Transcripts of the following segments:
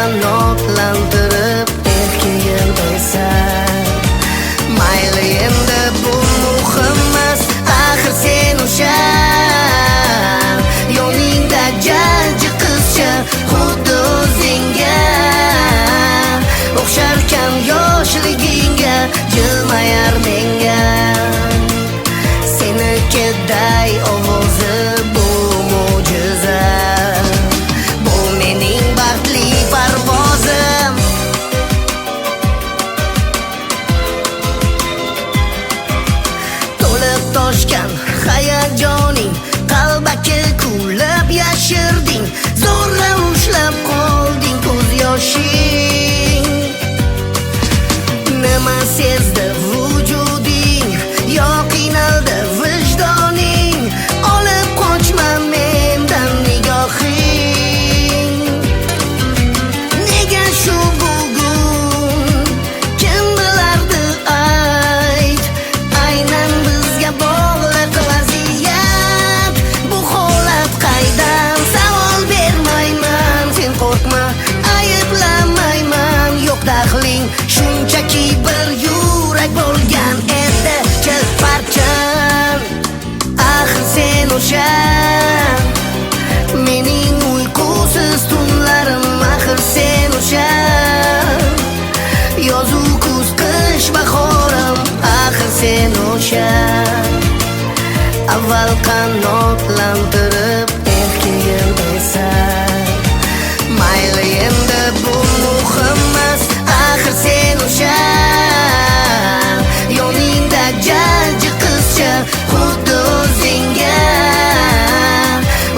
qanotlantirib erki yildaysan. Mayli endi bu muhimmas, axir sen o'sha yoningda jajji qizcha, xuddi o'zingga o'xsharkan yoshligingga, jilmayar menga senikiday ovozi bu mo'jiza, bu mening baxtli parvozim. To'lib toshgan hayajoning qalbaki kulib yashirding, zo'rla ushlab qolding ko'z yoshing. Nima sezdi vujuding, yo qiynaldi vijdoning, olib qochma mendan nigohing. Nega shu bugun, kim bilardi ayt, aynan bizga bog'liq vaziyat. Bu holat qaydan, savol bermayman, sen qo'rqma, ayblamayman, yo'q daxling, shunchaki bir yurak bo'lgan edi kil parchan. Axir sen o'sha mening uyqusiz tunlarim, axir sen o'sha yozu kuz qish bahorim, axir sen o'sha avval qanotlantirib erki yildaysan. Mayli endi bu muhimmas, axir sen o'sha yoningda jajji qizcha, xuddi o'zingga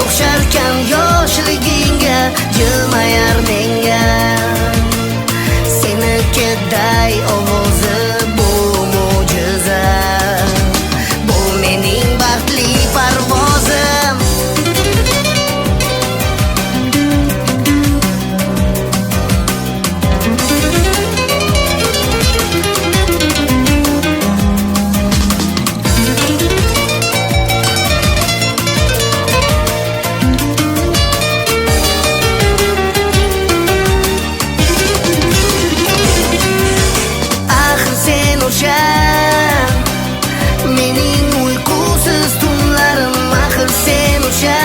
o'xsharkan yoshligingga, jilmayar menga senikiday ovozi bu mo'jiza, bu mening baxtli parvozim. Mening uyqusiz tunlarim, axir sen o'sha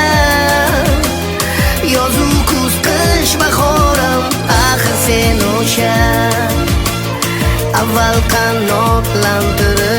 yozu kuz qish bahorim, axir sen o'sha avval qanotlantirib